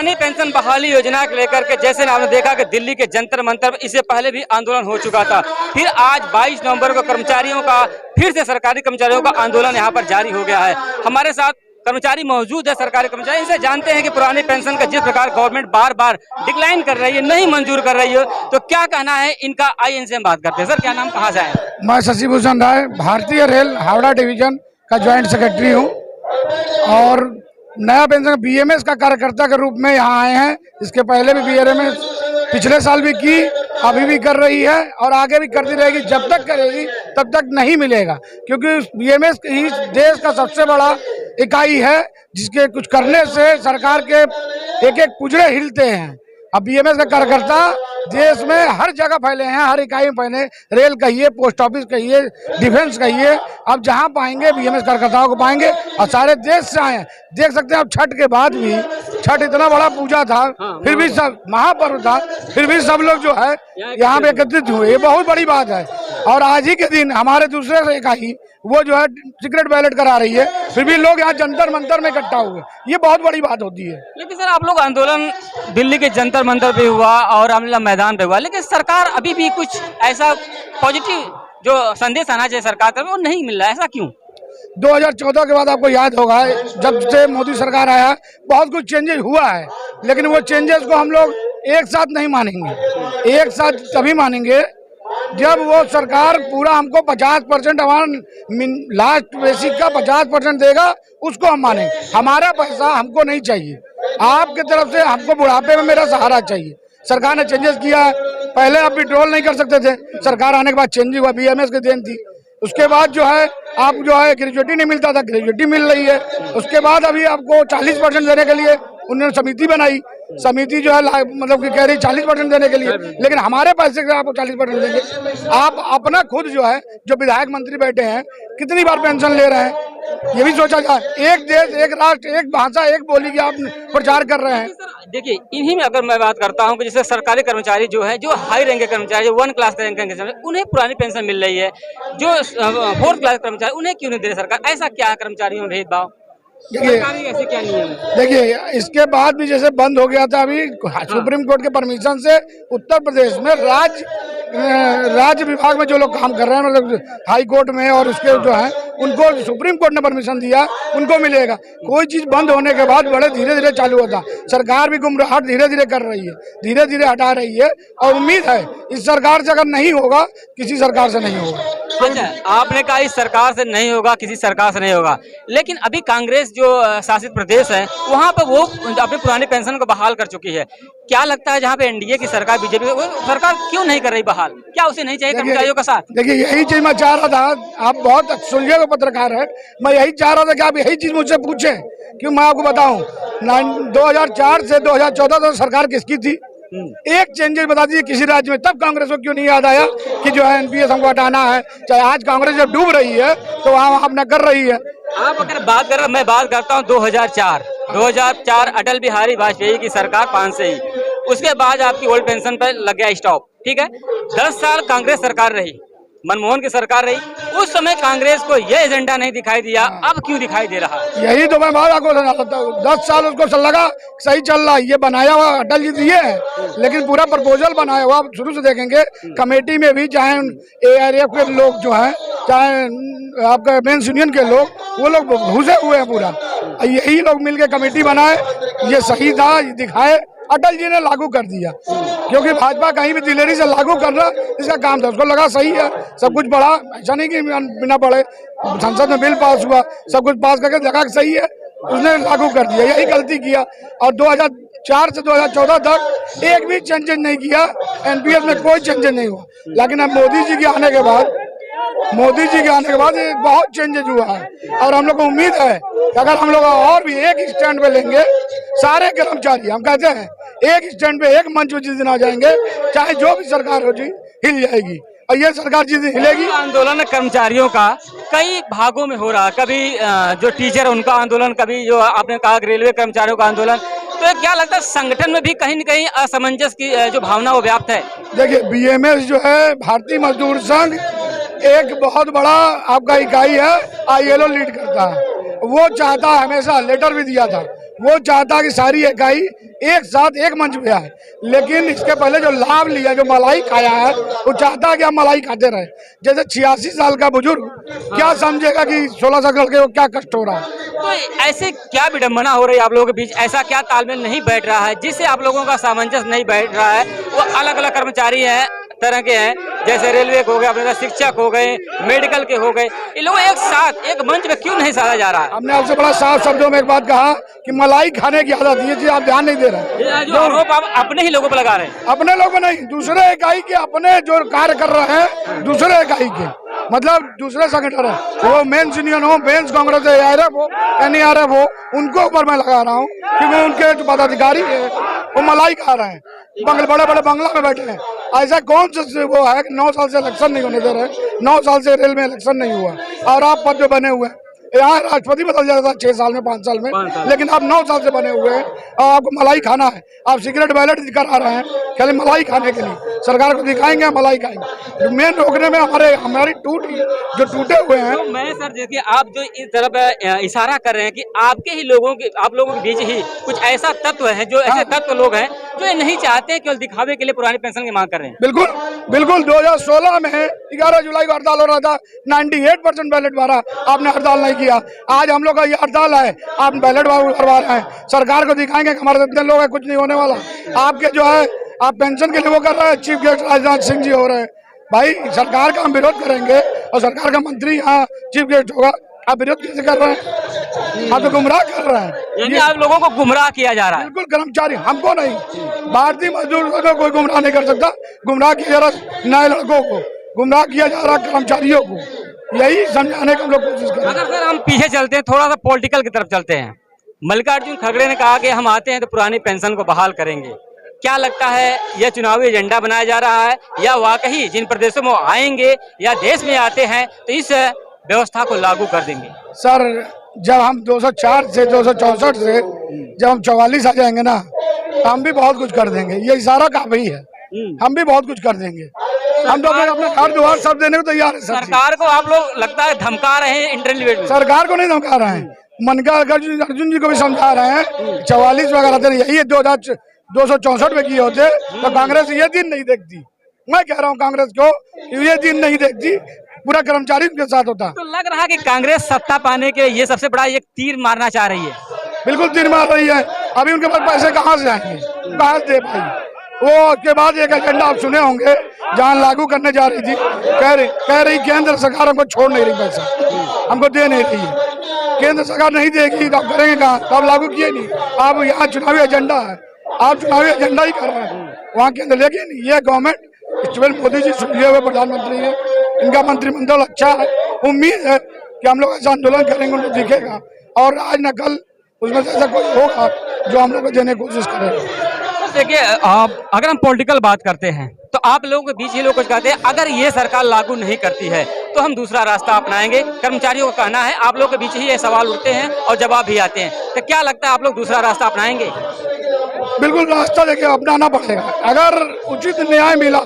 पुरानी पेंशन बहाली योजना को लेकर के जैसे आपने देखा कि दिल्ली के जंतर मंतर इससे पहले भी आंदोलन हो चुका था, फिर आज 22 नवंबर को कर्मचारियों का फिर से सरकारी कर्मचारियों का आंदोलन यहाँ पर जारी हो गया है। हमारे साथ कर्मचारी मौजूद है, सरकारी कर्मचारी, इनसे जानते हैं कि पुरानी पेंशन का जिस प्रकार गवर्नमेंट बार बार डिक्लाइन कर रही है, नहीं मंजूर कर रही है, तो क्या कहना है इनका, आइए इनसे हम बात करते हैं। सर क्या नाम, कहाँ से आए? मैं शशि भूषण राय, भारतीय रेल हावड़ा डिवीजन का ज्वाइंट सेक्रेटरी हूँ और नया पेंशन बीएमएस का कार्यकर्ता के रूप में यहाँ आए हैं। इसके पहले भी बीएमएस पिछले साल भी की, अभी भी कर रही है और आगे भी करती रहेगी। जब तक करेगी तब तक नहीं मिलेगा, क्योंकि बीएमएस ही देश का सबसे बड़ा इकाई है जिसके कुछ करने से सरकार के एक एक पुजड़े हिलते हैं। अब बीएमएस का कार्यकर्ता देश में हर जगह फैले हैं, हर इकाई में फैले, रेल कहिए, पोस्ट ऑफिस कहिए, डिफेंस कहिए, अब जहां पाएंगे बीएमएस कार्यकर्ताओं को पाएंगे और सारे देश से आए। देख सकते हैं अब छठ के बाद भी, छठ इतना बड़ा पूजा था, फिर भी सब महापर्व था, फिर भी सब लोग जो है यहाँ पे एकत्रित हुए, ये बहुत बड़ी बात है। और आज ही के दिन हमारे दूसरे से इकाई वो जो है सीक्रेट बैलेट करा रही है, फिर भी लोग यहाँ जंतर मंतर में इकट्ठा हुए, ये बहुत बड़ी बात होती है। लेकिन सर आप लोग आंदोलन दिल्ली के जंतर मंतर पे हुआ और आमला मैदान पे हुआ, लेकिन सरकार अभी भी कुछ ऐसा पॉजिटिव जो संदेश आना चाहिए सरकार तरफ वो नहीं मिल रहा है, ऐसा क्यों? 2014 के बाद आपको याद होगा, जब से मोदी सरकार आया बहुत कुछ चेंजेस हुआ है, लेकिन वो चेंजेस को हम लोग एक साथ नहीं मानेंगे। एक साथ तभी मानेंगे जब वो सरकार पूरा हमको 50% हमारा लास्ट बेसिक का 50% देगा, उसको हम मानेंगे। हमारा पैसा हमको नहीं चाहिए, आपके तरफ से हमको बुढ़ापे में मेरा सहारा चाहिए। सरकार ने चेंजेस किया है, पहले आप विड्रॉल नहीं कर सकते थे, सरकार आने के बाद चेंज हुआ, बीएमएस की देन थी। उसके बाद जो है आप जो है ग्रेजुएटी नहीं मिलता था, ग्रेजुएटी मिल रही है। उसके बाद अभी आपको 40% देने के लिए उन्होंने समिति बनाई, समिति जो है मतलब कि कह रही 40% देने के लिए, लेकिन हमारे पैसे से आपको 40% देंगे। आप अपना खुद जो है जो विधायक मंत्री बैठे हैं कितनी बार पेंशन ले रहे हैं, ये भी सोचा जाए। एक देश, एक राष्ट्र, एक भाषा, एक बोली की आप प्रचार कर रहे हैं। देखिए इन्हीं में अगर मैं बात करता हूं कि जैसे सरकारी कर्मचारी जो है, जो हाई रैंक के कर्मचारी, जो 1 क्लास रैंक के कर्मचारी, उन्हें पुरानी पेंशन मिल रही है, जो 4th क्लास कर्मचारी उन्हें क्यों नहीं दे रही सरकार? ऐसा क्या कर्मचारियों में भेदभाव? ऐसे क्या नियम है? देखिए इसके बाद भी जैसे बंद हो गया था, अभी सुप्रीम कोर्ट के परमिशन से उत्तर प्रदेश में राज्य विभाग में जो लोग काम कर रहे हैं, मतलब हाई कोर्ट में और उसके जो है उनको सुप्रीम कोर्ट ने परमिशन दिया, उनको मिलेगा। कोई चीज बंद होने के बाद बड़े धीरे धीरे चालू होता, सरकार भी गुमराहट धीरे धीरे कर रही है, धीरे धीरे हटा रही है और उम्मीद है इस सरकार से अगर नहीं होगा किसी सरकार से नहीं होगा। अच्छा, आपने कहा इस सरकार से नहीं होगा, किसी सरकार से नहीं होगा, लेकिन अभी कांग्रेस जो शासित प्रदेश है वहाँ पर वो अपनी पुरानी पेंशन को बहाल कर चुकी है। क्या लगता है जहाँ पे एनडीए की सरकार, बीजेपी वो सरकार क्यों नहीं कर रही बहाल? क्या उसे नहीं चाहिए कर्मचारियों का साथ? देखिए यही चीज मैं चाह रहा था, आप बहुत सुलझे हुए पत्रकार है, मैं यही चाह रहा था कि आप यही चीज मुझसे पूछे। क्यों मैं आपको बताऊं, 2004 से 2014 तक सरकार किसकी थी? एक चेंजेस बता दीजिए किसी राज्य में, तब कांग्रेस को क्यों नहीं याद आया कि जो है एनपीएस हमको हटाना है। चाहे आज कांग्रेस जब डूब रही है तो वहाँ अपना कर रही है। आप अगर बात कर, मैं बात करता हूँ 2004 अटल बिहारी वाजपेयी की सरकार 5 से ही, उसके बाद आपकी ओल्ड पेंशन पर लग गया स्टॉप, ठीक है। 10 साल कांग्रेस सरकार रही, मनमोहन की सरकार रही, उस समय कांग्रेस को यह एजेंडा नहीं दिखाई दिया, अब क्यों दिखाई दे रहा है? यही तो मैं बात आपको बताता हूँ। 10 साल उसको लगा सही चल रहा है, ये बनाया हुआ अटल जी दिए है, लेकिन पूरा प्रपोजल बनाया हुआ आप शुरू से देखेंगे। कमेटी में भी चाहे एआरएफ के लोग जो है, चाहे आपका मेंस यूनियन के लोग, वो लोग घुसे हुए हैं पूरा। यही लोग मिलके कमेटी बनाए, ये सही था, ये दिखाए, अटल जी ने लागू कर दिया, क्योंकि भाजपा कहीं भी दिलेरी से लागू करना इसका काम था। उसको लगा सही है, सब कुछ बढ़ा, ऐसा नहीं कि बिना पढ़े संसद में बिल पास हुआ, सब कुछ पास करके लगा सही है, उसने लागू कर दिया, यही गलती किया। और 2004 से 2014 तक एक भी चेंजेस नहीं किया, एनपीएस में कोई चेंजेस नहीं हुआ। लेकिन अब मोदी जी के आने के बाद बहुत चेंजेस हुआ है और हम लोग को उम्मीद है कि अगर हम लोग और भी एक स्टैंड पे लेंगे, सारे कर्मचारी, हम कहते हैं एक स्टैंड पे एक मंच पे जिस दिन आ जाएंगे, चाहे जो भी सरकार हो जी हिल जाएगी। और ये सरकार जिस दिन हिलेगी, आंदोलन कर्मचारियों का कई भागों में हो रहा है, कभी जो टीचर उनका आंदोलन, कभी जो आपने कहा रेलवे कर्मचारियों का आंदोलन, तो क्या लगता है संगठन में भी कहीं न कहीं असमंजस की जो भावना वो व्याप्त है? देखिए बीएमएस जो है भारतीय मजदूर संघ एक बहुत बड़ा आपका इकाई है, आईएलओ लीड करता है। वो चाहता है, हमेशा लेटर भी दिया था, वो चाहता कि सारी इकाई एक साथ एक मंच पे आए, लेकिन इसके पहले जो लाभ लिया, जो मलाई खाया है, वो चाहता कि हम मलाई खाते रहे। जैसे 86 साल का बुजुर्ग क्या समझेगा कि 16 साल के को क्या कष्ट हो रहा है। तो ऐसे क्या विडंबना हो रही है आप लोगों के बीच, ऐसा क्या तालमेल नहीं बैठ रहा है जिससे आप लोगों का सामंजस्य नहीं बैठ रहा है? वो अलग अलग कर्मचारी हैं, तरह के हैं, जैसे रेलवे के हो गए, अपने शिक्षक हो गए, मेडिकल के हो गए, ये लोग एक साथ एक मंच पे क्यों नहीं साधा जा रहा है? हमने आपसे बड़ा साफ शब्दों में एक बात कहा कि मलाई खाने की आदत, ये चीज आप ध्यान नहीं दे रहे। जो आरोप आप अपने ही लोगों पर लगा रहे हैं। अपने लोग नहीं, दूसरे इकाई के अपने जो कार्य कर रहे हैं, दूसरे इकाई के मतलब दूसरे संगठन है, वो मेंस यूनियन हो, मेंस कांग्रेस ARF हो, NERF हो, उनको ऊपर मैं लगा रहा हूँ कि वो उनके जो पदाधिकारी है वो मलाई खा रहे हैं, बड़े बड़े बंगला में बैठे हैं। ऐसा कौन सा वो है कि 9 साल से इलेक्शन नहीं होने दे रहे, 9 साल से रेल में इलेक्शन नहीं हुआ और आप पद पे बने हुए हैं। यहाँ राष्ट्रपति बदल जाता था 6 साल में, 5 साल में, लेकिन आप 9 साल से बने हुए हैं और आपको मलाई खाना है। आप सिगरेट बैलेट करा रहे हैं खाली मलाई खाने के लिए, सरकार को दिखाएंगे मलाई खाएंगे। मेन रोकने में हमारी जो टूटे हुए हैं। तो मैं सर देखिए, आप जो इस तरफ इशारा कर रहे हैं कि आपके ही लोगों के, आप लोगों के बीच ही कुछ ऐसा तत्व है, जो ऐसे तत्व लोग हैं जो ये नहीं चाहते, केवल दिखावे के लिए पुरानी पेंशन की मांग कर रहे हैं। बिल्कुल 2016 में 11 जुलाई को हड़ताल हो रहा था, 98% बैलेट भरा, आपने हड़ताल नहीं किया। आज हम लोग का ये हड़ताल है, आप बैलेट करवा रहे हैं, सरकार को दिखाएंगे कि हमारे इतने लोग हैं, कुछ नहीं होने वाला। आपके जो है आप पेंशन के लिए वो कर रहे हैं, चीफ गेस्ट राजनाथ सिंह जी हो रहे हैं। भाई सरकार का हम विरोध करेंगे और सरकार का मंत्री यहाँ चीफ गेस्ट होगा, आप विरोध कैसे कर रहे हैं? आप तो गुमराह कर रहे हैं। यानी आप लोगों को गुमराह किया जा रहा है। बिल्कुल, कर्मचारी, हमको नहीं, भारतीय मजदूर को कोई गुमराह नहीं कर सकता। गुमराह किया जा रहा नए लड़कों को, गुमराह किया जा रहा कर्मचारियों को, यही समझाने का हम लोग कोशिश करें। अगर सर हम पीछे चलते हैं, थोड़ा सा पॉलिटिकल की तरफ चलते हैं। मल्लिकार्जुन खड़गे ने कहा कि हम आते हैं तो पुरानी पेंशन को बहाल करेंगे। क्या लगता है, यह चुनावी एजेंडा बनाया जा रहा है या वाकई जिन प्रदेशों में आएंगे या देश में आते हैं तो इस व्यवस्था को लागू कर देंगे? सर, जब हम 204 से 264 से जब हम 44 आ जाएंगे ना, तो हम भी बहुत कुछ कर देंगे। ये इशारा काफी है, हम भी बहुत कुछ कर देंगे। हम तो अपने घर द्वार सब देने को तैयार है। सरकार को आप लोग लगता है धमका रहे हैं इंटरव्यू में? सरकार को नहीं धमका रहे हैं, अर्जुन जी को भी समझा रहे हैं। 44 वगैरह यही 264 में किए होते तो कांग्रेस ये दिन नहीं देखती। मैं कह रहा हूँ कांग्रेस को ये दिन नहीं देखती, पूरा कर्मचारी उनके साथ होता। तो लग रहा है कि कांग्रेस सत्ता पाने के ये सबसे बड़ा एक तीर मारना चाह रही है। बिल्कुल तीर मार रही है। अभी उनके पास पैसे कहाँ से आएंगे, कहाँ से दे पाएंगे वो? के बाद एक एजेंडा आप सुने होंगे, जहाँ लागू करने जा रही थी, कह रही केंद्र सरकार हमको छोड़ नहीं रही, पैसा हमको दे नहीं रही है। केंद्र सरकार नहीं देगी तो आप करेंगे कहाँ? तो आप लागू किए नहीं। आप यहाँ चुनावी एजेंडा है, आप चुनावी एजेंडा ही कर रहे हैं वहाँ के अंदर। लेकिन ये गवर्नमेंट, मोदी जी सुलझे हुए प्रधानमंत्री है, इनका मंत्रिमंडल अच्छा है। उम्मीद है कि हम लोग ऐसा आंदोलन करेंगे, उनको दिखेगा और आज न कल उसमें से ऐसा कोई होगा जो हम लोग को देने की कोशिश करेगा। देखिए, अगर हम पॉलिटिकल बात करते हैं तो आप लोगों के बीच ही लोग कुछ कहते हैं, अगर ये सरकार लागू नहीं करती है तो हम दूसरा रास्ता अपनाएंगे। कर्मचारियों का कहना है, आप लोगों के बीच ही ये सवाल उठते हैं और जवाब भी आते हैं, तो क्या लगता है आप लोग दूसरा रास्ता अपनाएंगे? बिल्कुल, रास्ता देखिए अपनाना पड़ेगा। अगर उचित न्याय मिला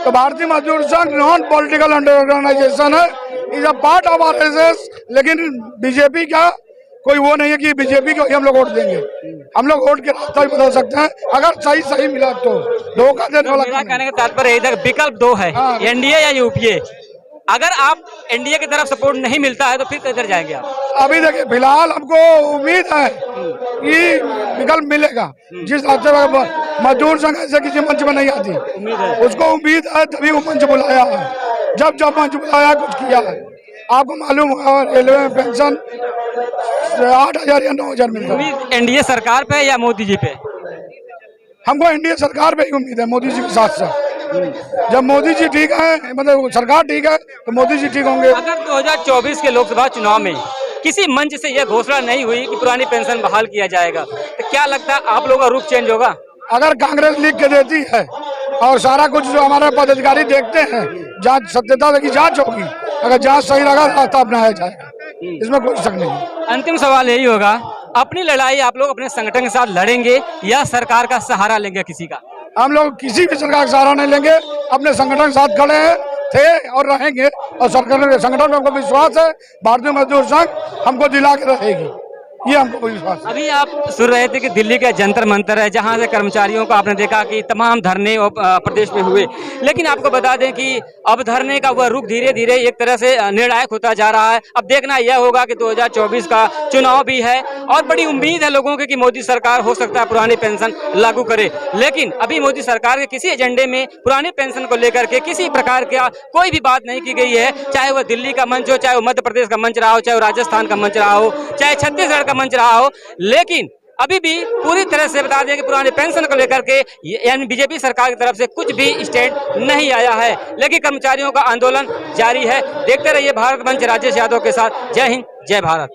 तो भारतीय मजदूर संघ नॉन पॉलिटिकल ऑर्गेनाइजेशन है, is a part of RSS. लेकिन बीजेपी का कोई वो नहीं है कि बीजेपी को हम लोग वोट देंगे। हम लोग वोट के रास्ता भी बदल सकते हैं अगर सही मिला तो। धोखा देने वाला मेरा कहने का तात्पर्य इधर विकल्प 2 है, एनडीए या यूपीए। अगर आप एनडीए की तरफ सपोर्ट नहीं मिलता है तो फिर किधर जाएंगे आप? अभी देखिए, फिलहाल हमको उम्मीद है कि विकल्प मिलेगा। जिस रास्ते में मजदूर संघ ऐसे किसी मंच में नहीं आती, उसको उम्मीद है, तभी वो मंच बुलाया है। जब मंच बुलाया, कुछ किया है। आपको मालूम होगा रेलवे में पेंशन 8,000 या 9,000 मिलता है। एनडीए सरकार पे या मोदी जी पे? हमको एनडीए सरकार पे ही उम्मीद है, मोदी जी के साथ साथ। जब मोदी जी ठीक है, मतलब सरकार ठीक है, तो मोदी जी ठीक होंगे। अगर 2024 के लोकसभा चुनाव में किसी मंच से यह घोषणा नहीं हुई कि पुरानी पेंशन बहाल किया जाएगा, तो क्या लगता है आप लोगों का रुख चेंज होगा? अगर कांग्रेस लिख के देती है और सारा कुछ जो हमारे पदाधिकारी देखते हैं, जांच सत्यता की जांच होगी, अगर जांच सही लगा रास्ता अपनाया जाएगा, इसमें कोई शक नहीं। अंतिम सवाल यही होगा, अपनी लड़ाई आप लोग अपने संगठन के साथ लड़ेंगे या सरकार का सहारा लेंगे किसी का? हम लोग किसी भी सरकार का सहारा नहीं लेंगे, अपने संगठन के साथ खड़े हैं, थे और रहेंगे। और सरकार संगठन में हमको विश्वास है, भारतीय मजदूर संघ हमको दिला के रहेगी। ये हमको कोई विश्वास है। अभी आप सुन रहे थे कि दिल्ली के जंतर मंतर है, जहां से कर्मचारियों का आपने देखा कि तमाम धरने प्रदेश में हुए, लेकिन आपको बता दें कि अब धरने का वह रुख धीरे धीरे एक तरह से निर्णायक होता जा रहा है। अब देखना यह होगा कि 2024 का चुनाव भी है और बड़ी उम्मीद है लोगों की कि मोदी सरकार हो सकता है पुरानी पेंशन लागू करे, लेकिन अभी मोदी सरकार के किसी एजेंडे में पुरानी पेंशन को लेकर के किसी प्रकार का कोई भी बात नहीं की गई है। चाहे वह दिल्ली का मंच हो, चाहे वो मध्य प्रदेश का मंच रहा हो, चाहे वो राजस्थान का मंच रहा हो, चाहे छत्तीसगढ़ का मंच रहा हो, लेकिन अभी भी पूरी तरह से बता दें कि पुराने पेंशन को लेकर के यानी बीजेपी सरकार की तरफ से कुछ भी स्टैंड नहीं आया है, लेकिन कर्मचारियों का आंदोलन जारी है। देखते रहिए भारत मंच, राजेश यादव के साथ। जय हिंद, जय भारत।